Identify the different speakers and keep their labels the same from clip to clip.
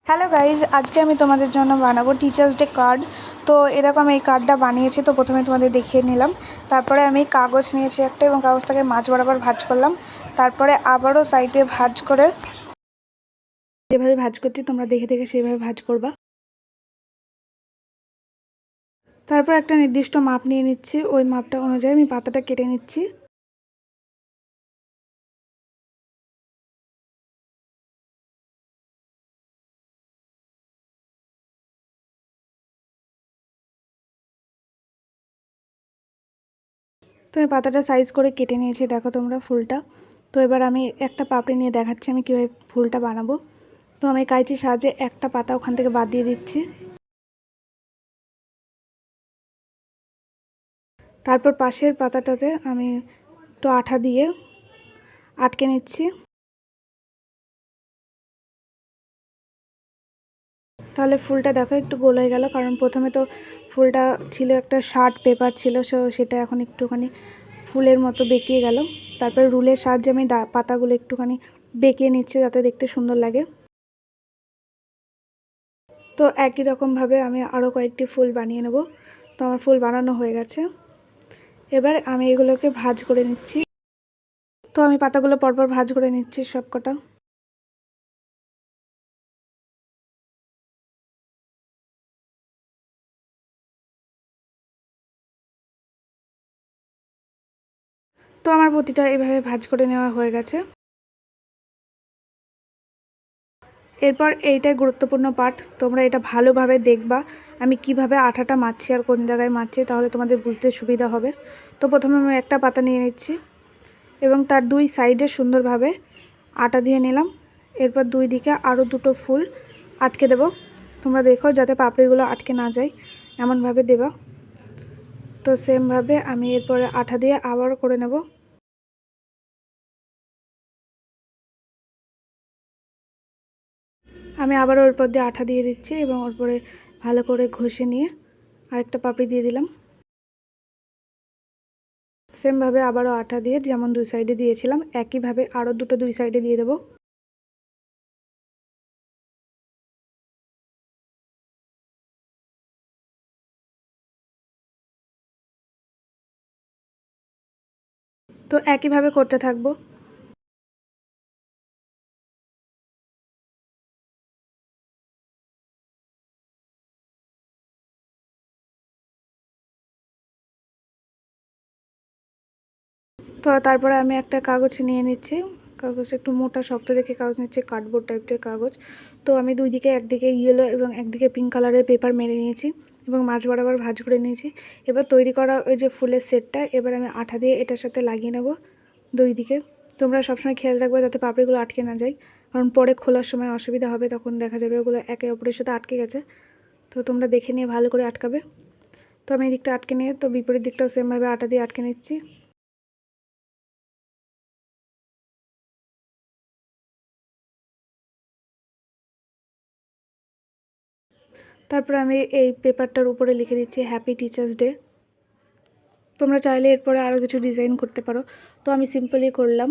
Speaker 1: Hello guys, আজকে আমি তোমাদের জন্য বানাবো টিচার্স ডে কার্ড। তো এরকম এই কার্ডটা বানিয়েছি। তো প্রথমে তোমাদের দেখিয়ে নিলাম। তারপরে আমি কাগজ নিয়েছি একটা এবং কাগজটাকে মাঝ বরাবর ভাঁজ করলাম। তারপরে আবারও সাইডে ভাঁজ করে যেভাবে ভাঁজ করছি তোমরা দেখে দেখে সেইভাবে ভাঁজ করবা। তারপর একটা নির্দিষ্ট মাপ নিয়ে নিচ্ছি, ওই মাপটা অনুযায়ী আমি পাতাটা কেটে নিচ্ছি। তো আমি পাতাটা সাইজ করে কেটে নিয়েছি, দেখো তোমরা ফুলটা। তো এবার আমি একটা পাপড়ি নিয়ে দেখাচ্ছি আমি কীভাবে ফুলটা বানাবো। তো আমি কাঁচির সাহায্যে একটা পাতা ওখান থেকে বাদ দিয়ে দিচ্ছি। তারপর পাশের পাতাটাতে আমি একটু আঠা দিয়ে আটকে নিচ্ছি। তাহলে ফুলটা দেখো একটু গোল হয়ে গেল, কারণ প্রথমে তো ফুলটা ছিল একটা শার্ট পেপার ছিল, সেটা এখন একটুখানি ফুলের মতো বেঁকিয়ে গেল। তারপরে রুলের সাহায্যে আমি পাতাগুলো একটুখানি বেঁকিয়ে নিচ্ছি যাতে দেখতে সুন্দর লাগে। তো একই রকমভাবে আমি আরও কয়েকটি ফুল বানিয়ে নেব। তো আমার ফুল বানানো হয়ে গেছে। এবার আমি এগুলোকে ভাঁজ করে নিচ্ছি। তো আমি পাতাগুলো পরপর ভাঁজ করে নিচ্ছি সব কটা। তো আমার প্রতিটা এভাবে ভাঁজ করে নেওয়া হয়ে গেছে। এরপর এইটাই গুরুত্বপূর্ণ পার্ট, তোমরা এটা ভালোভাবে দেখবা আমি কিভাবে আঠাটা মারছি আর কোন জায়গায় মারছি, তাহলে তোমাদের বুঝতে সুবিধা হবে। তো প্রথমে আমি একটা পাতা নিয়ে নিচ্ছি এবং তার দুই সাইডে সুন্দরভাবে আটা দিয়ে নিলাম। এরপর দুই দিকে আরও দুটো ফুল আটকে দেব। তোমরা দেখো যাতে পাপড়িগুলো আটকে না যায় এমনভাবে দেবা। তো সেমভাবে আমি এরপরে আঠা দিয়ে আবার করে নেব। আমি আবার ওর উপর দিয়ে আঠা দিয়ে দিচ্ছি এবং ওর পরে ভালো করে ঘষে নিয়ে আরেকটা পাপড়ি দিয়ে দিলাম। সেমভাবে আবারও আঠা দিয়ে যেমন দুই সাইডে দিয়েছিলাম একইভাবে আরও দুটো দুই সাইডে দিয়ে দেবো। তো একইভাবে করতে থাকবো। তো তারপরে আমি একটা কাগজ নিয়ে নিচ্ছি, কাগজ একটু মোটা শক্ত দেখে কাগজ নিচ্ছি, কার্ডবোর্ড টাইপের কাগজ। তো আমি দুই দিকে একদিকে ইয়েলো এবং একদিকে পিঙ্ক কালারের পেপার মেরে নিয়েছি এবং মাঝ বরাবর ভাঁজ করে নিয়েছি। এবার তৈরি করা ওই যে ফুলের সেটটা এবার আমি আঠা দিয়ে এটার সাথে লাগিয়ে নেব দুই দিকে। তোমরা সবসময় খেয়াল রাখবে যাতে পাপড়িগুলো আটকে না যায়, কারণ পরে খোলার সময় অসুবিধা হবে, তখন দেখা যাবে ওগুলো একে অপরের সাথে আটকে গেছে। তো তোমরা দেখে নিয়ে ভালো করে আটকাবে। তো আমি এই দিকটা আটকে নিয়ে তো বিপরীত দিকটাও সেমভাবে আটা দিয়ে আটকে নিচ্ছি। তারপরে আমি এই পেপারটার উপরে লিখে দিচ্ছি হ্যাপি টিচার্স ডে। তোমরা চাইলে এরপরে আরও কিছু ডিজাইন করতে পারো, তো আমি সিম্পলি করলাম।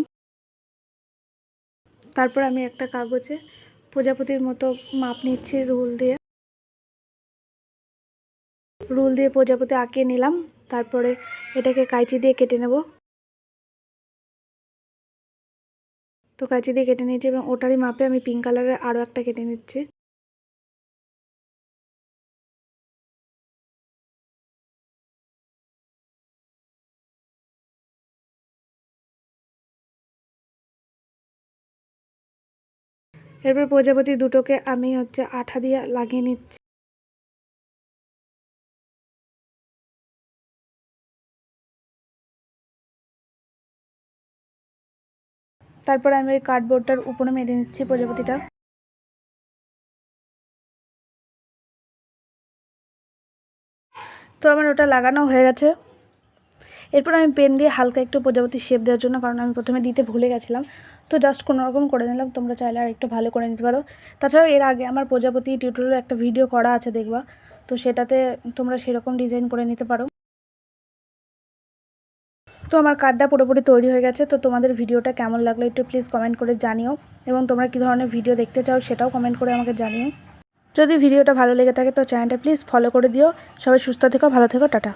Speaker 1: তারপর আমি একটা কাগজে প্রজাপতির মতো মাপ নিচ্ছি রুল দিয়ে প্রজাপতি আঁকিয়ে নিলাম। তারপরে এটাকে কাঁচি দিয়ে কেটে নেব। তো কাঁচি দিয়ে কেটে নিয়েছি এবং ওটারই মাপে আমি পিঙ্ক কালারের আরও একটা কেটে নিচ্ছি। এরপর প্রজাপতি দুটোকে আমি আঠা দিয়ে লাগিয়ে নিচ্ছি। তারপরে আমি ওই কার্ডবোর্ডটার উপরে মেরে নিচ্ছি প্রজাপতিটা। তো আমার ওটা লাগানো হয়ে গেছে। এরপর আমি পেন দিয়ে হালকা একটু প্রজাপতির শেপ দেওয়ার জন্য, কারণ আমি প্রথমে দিতে ভুলে গেছিলাম, তো জাস্ট কোনোরকম করে নিলাম। তোমরা চাইলে আর একটু ভালো করে নিতে পারো। তাছাড়াও এর আগে আমার প্রজাপতি টিউটোরিয়াল একটা ভিডিও করা আছে দেখবা, তো সেটাতে তোমরা সেরকম ডিজাইন করে নিতে পারো। তো আমার কার্ডটা পুরোপুরি তৈরি হয়ে গেছে। তো তোমাদের ভিডিওটা কেমন লাগলো একটু প্লিজ কমেন্ট করে জানিও, এবং তোমরা কী ধরনের ভিডিও দেখতে চাও সেটাও কমেন্ট করে আমাকে জানিও। যদি ভিডিওটা ভালো লেগে থাকে তো চ্যানেলটা প্লিজ ফলো করে দিও। সবাই সুস্থ থেকো, ভালো থেকো, টাটা।